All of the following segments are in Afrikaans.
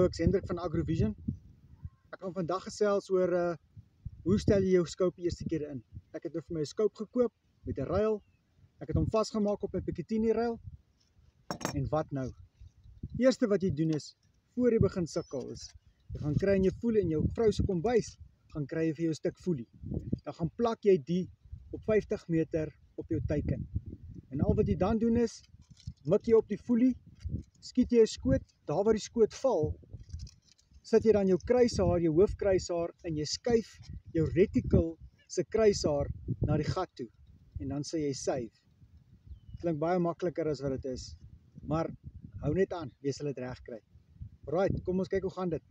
Hallo, ek's Hendrik van Agrovision. Ek gaan vandag gesels oor hoe stel jy jou scope die eerste keer in. Ek het nou vir my 'n scope gekoop met 'n ruil. Ek het hom vasgemaak op 'n Picatinny ruil. En wat nou? Eerste wat jy doen is, voor jy begin sukkel is, jy gaan kry in jou foelie in jou vrou se kombuis, gaan kry jy vir jou 'n stuk foelie. Dan gaan plak jy die op 50 meter op jou teiken. En al wat jy dan doen is, mik jy op die foelie, skiet jy 'n skoot, daar waar die skoot val, sit jy dan jou kruishaar, jou hoofkruishaar, en jy skuif jou reticle se kruishaar na die gat toe. En dan sê jy save. Klink baie makliker as wat dit is, maar hou net aan, jy sal dit reg kry. Alright, kom ons kyk hoe gaan dit.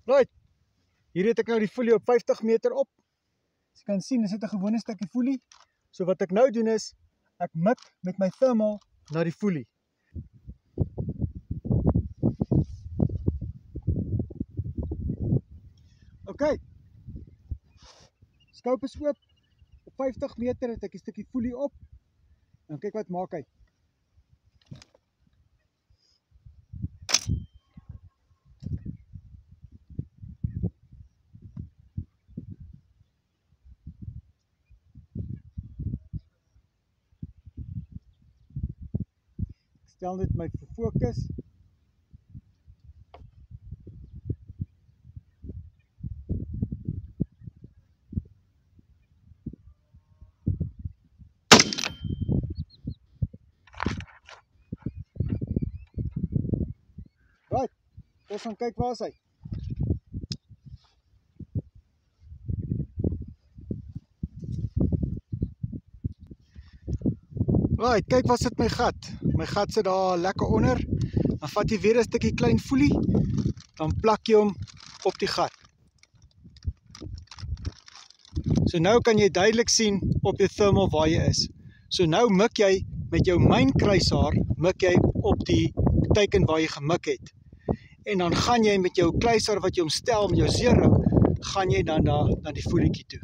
Right, hier het ek nou die foelie op 50 meter op. As jy kan sien, is dit 'n gewone stukkie foelie. So wat ek nou doen is, ek mik met my thermal na die foelie. Ok, scope is oop, op 50 meter het ek die stukkie foelie op, en kyk wat maak hy. Ek stel dit my fokus. Right, ons gaan kyk waar is hy. Right, kyk waar sit my gat. My gat sit daar lekker onder. Dan vat jy weer 'n stukkie klein foelie, dan plak jy hom op die gat. So nou kan jy duidelik sien op jou thermal waar jy is. So nou mik jy met jou myn kruishaar, mik jy op die teiken waar jy gemik het. En dan gaan jy met jou kruishaar wat jy omstel met jou 0, gaan jy dan na die foelietjie toe.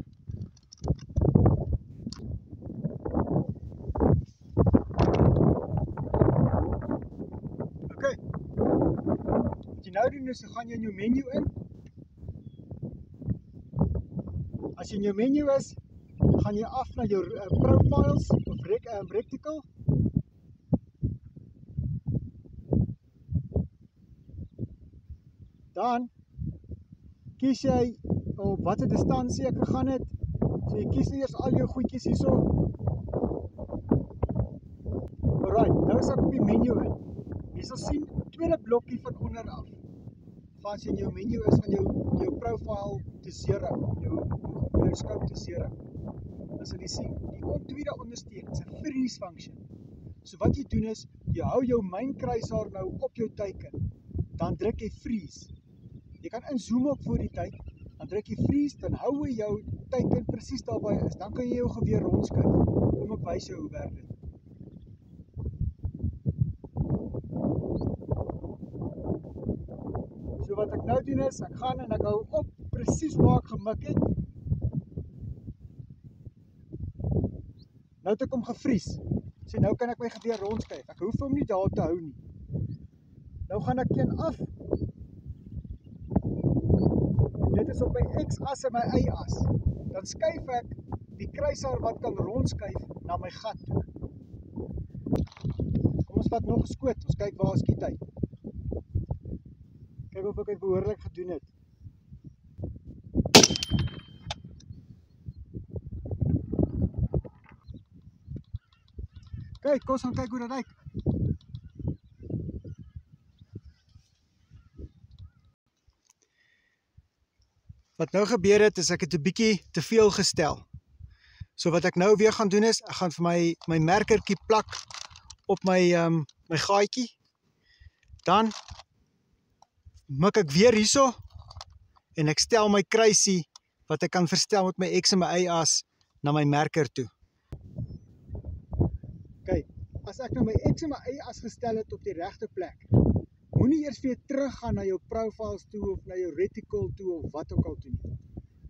Ok, wat jy nou doen is, dan gaan jy in jou menu in. As jy in jou menu is, gaan jy af na jou profiles of reticle. Dan kies jy op watter distansie ek gegaan het. So jy kies eers al jou goedjies hierso. Alright, nou is ek op die menu in. Jy sal sien, tweede blokkie van onder af. As jy in jou menu is, van jou profile te 0, jou scope te 0. Dan sal jy sien, die tweede ondersteun is 'n freeze function. So wat jy doen is, jy hou jou myn kruishaar nou op jou teiken, dan druk jy freeze. Jy kan inzoom op voor die tyd, dan druk jy freeze, dan hou jy jou teiken presies daar waar jy is. Dan kan jy jou geweer rondskuif. Kom ek wys jou hoe werk dit. So wat ek nou doen is, ek gaan en ek hou op presies waar ek gemik het. Nou het ek hom gevries. So nou kan ek my geweer rondskuif. Ek hoef hom nie daar te hou nie. Nou gaan ek een af. Dit is op my X-as en my Y-as. Dan skuif ek die kruishaar wat kan rondskuif na my gat toe. Kom ons vat nog 'n skoot. Ons kyk waar skiet hy. Kyk of ek dit behoorlik gedoen het. Kyk, kom ons gaan kyk hoe dit lyk. Wat nou gebeur het, is ek het 'n bietjie te veel gestel. So wat ek nou weer gaan doen is, ek gaan vir my merkertjie plak op my gaatjie. Dan mik ek weer hierso en ek stel my kruisie wat ek kan verstel met my X en my Y-as na my merker toe. Kyk, as ek nou my X en my Y-as gestel het op die regte plek, moenie eers weer teruggaan na jou profiles toe of na jou reticle toe of wat ook al toe nie.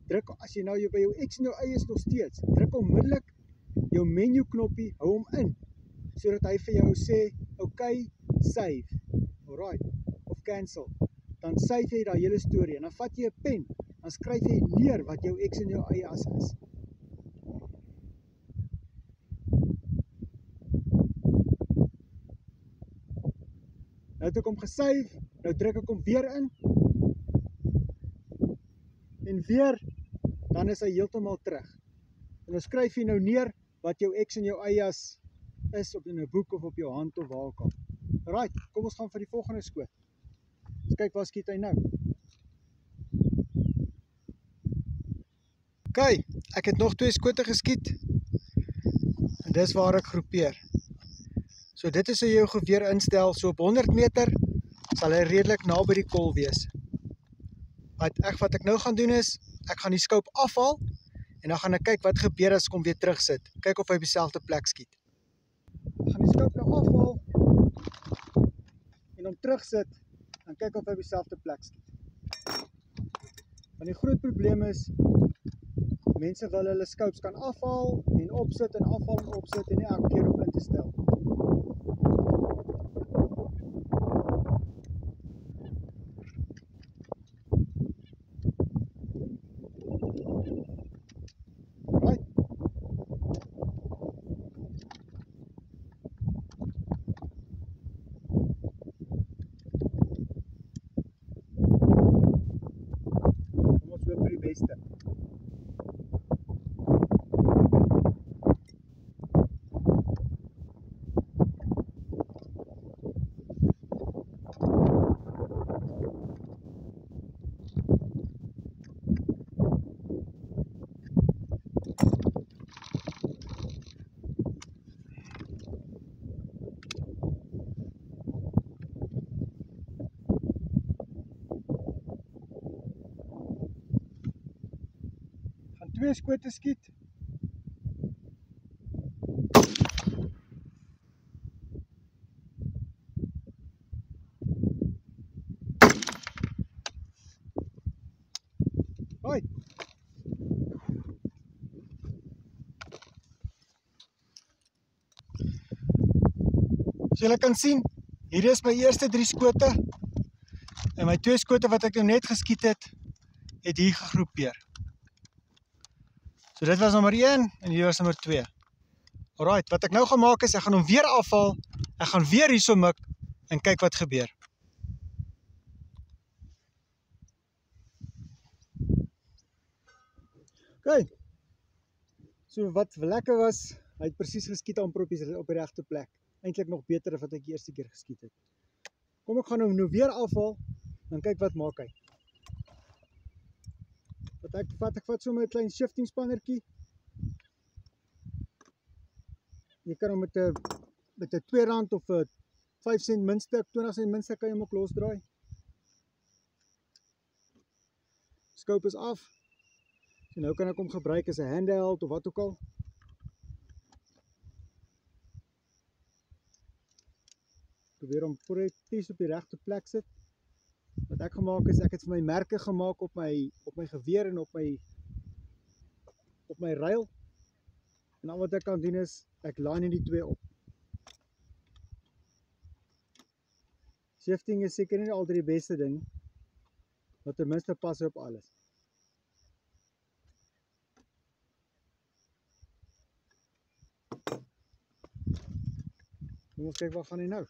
druk, as jy nou by jou X en jou Y is nog steeds, druk onmiddellik jou menu knoppie, hou hom in, sodat hy vir jou sê, ok, save, alright, of cancel, dan save jy daai hele storie, en dan vat jy 'n pen, dan skryf jy neer wat jou X en jou Y as is. Nou het ek hom gesave, nou druk ek hom weer in, en weer, dan is hy heeltemal terug. En dan skryf jy nou neer wat jou X en jou Y as is op in 'n boek of op jou hand of waar ook al. Right, kom ons gaan vir die volgende skoot. Ons kyk waar skiet hy nou. Ok, ek het nog 2 skote geskiet. En dis waar ek groepeer. So dit is hoe jy jou geweer instel, so op 100 meter sal hy redelik naby die kol wees. Wat ek nou gaan doen is, ek gaan die scope afhaal, en dan gaan ek kyk wat gebeur as ek hom weer terugsit. Kyk of hy op dieselfde plek skiet. Ek gaan die scope nou afhaal, en hom terugsit, en kyk of hy op dieselfde plek skiet. Want die groot probleem is, mense wil hulle scopes kan afhaal, en opsit en afhaal en opsit, en nie elke keer op in te stel. Right. Kom ons hoop vir die beste. Gaan 2 skote skiet. Hoi. So julle kan sien, hier is my eerste 3 skote, en my 2 skote wat ek nou net geskiet het hier gegroepeer. So dit was nommer 1 en hier was nommer 2. Alright, wat ek nou gaan maak is, ek gaan hom weer afhaal, ek gaan weer hierso mik, en kyk wat gebeur. Ok, so wat lekker was, hy het presies geskiet amper op die regte plek. Eintlik nog beter as wat ek die eerste keer geskiet het. Kom ek gaan hom nou weer afhaal, dan kyk wat maak hy. Ek vat so my klein shifting spannertjie. Jy kan hom met 'n R2 of 'n 5 sent muntstuk, 20 sent muntstuk kan jy hom ook losdraai. Scope is af. So nou kan ek hom gebruik as 'n handheld of wat ook al. Probeer hom precies op die regte plek sit. Wat ek gemaak is, ek het vir my merke gemaak op my geweer en op my ruil. En al wat ek kan doen is, ek line die 2 op. Shifting is seker nie altyd die beste ding, maar ten minste pas op alles. Kom ons kyk wat gaan hy nou.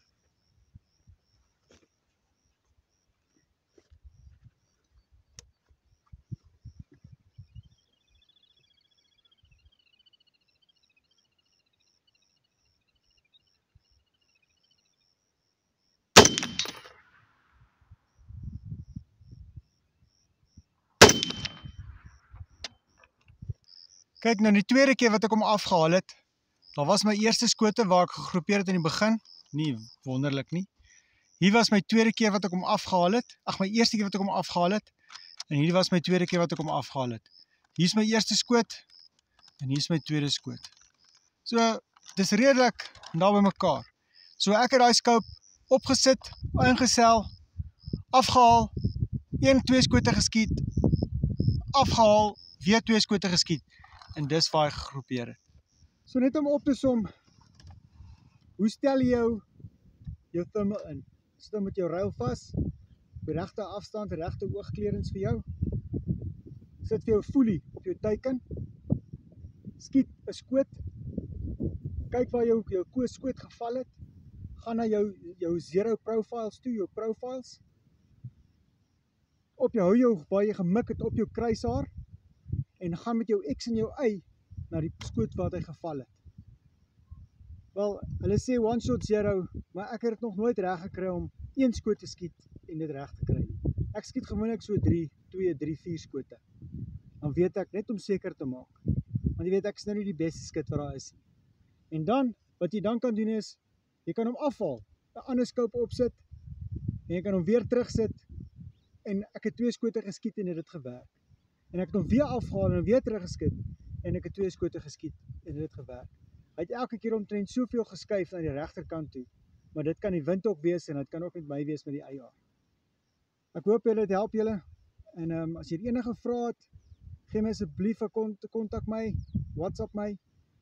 Kyk nou die tweede keer wat ek hom afgehaal het, daar was my eerste skote waar ek gegroepeer het in die begin, nie wonderlik nie. Hier was my tweede keer wat ek hom afgehaal het, my eerste keer wat ek hom afgehaal het, en hier was my tweede keer wat ek hom afgehaal het. Hier is my eerste skoot, en hier is my tweede skoot. So, dis redelik na by mekaar. So ek het die scope opgesit, ingesel, afgehaal, 1-2 skote geskiet, afgehaal, weer 2 skote geskiet en dis waar hy gegroepeer het. So net om op te som, hoe stel jy jou thermal in? Sit hom met jou ruil vas, op die regte afstand, regte oogkleurings vir jou. Sit vir jou foelie op jou teiken, skiet 'n skoot, kyk waar jou skoot geval het, gaan na jou zero profiles toe, jou profiles, hou jou waar jy gemik het op jou kruishaar, en gaan met jou X en jou Y na die skoot wat hy geval het. Wel, hulle sê one shot zero, maar ek het dit nog nooit reg gekry om 1 skoot te skiet en dit reg te kry. Ek skiet gewoonlik so 2, 3, 4 skote. Dan weet ek, net om seker te maak. Want jy weet, ek is nou nie die beste skit wat daar is nie. En dan, wat jy dan kan doen is, jy kan hom afhaal, 'n ander scope opsit, en jy kan hom weer terugsit, en ek het 2 skote geskiet en het dit gewerk. En ek het hom weer afgehaal en weer teruggeskiet, en ek het 2 skote geskiet en het dit gewerk. Hy het elke keer omtrent soveel geskuif na die regterkant toe, maar dit kan die windhok wees en dit kan ook met my wees met die IR. Ek hoop julle, dit help julle, en as jy enige vrae het, gee my asseblief 'n kontak my, WhatsApp my,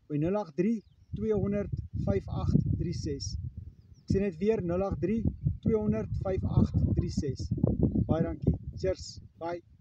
by 083 200 5836. Ek sê net weer 083 200 5836. Baie dankie. Cheers. Bye.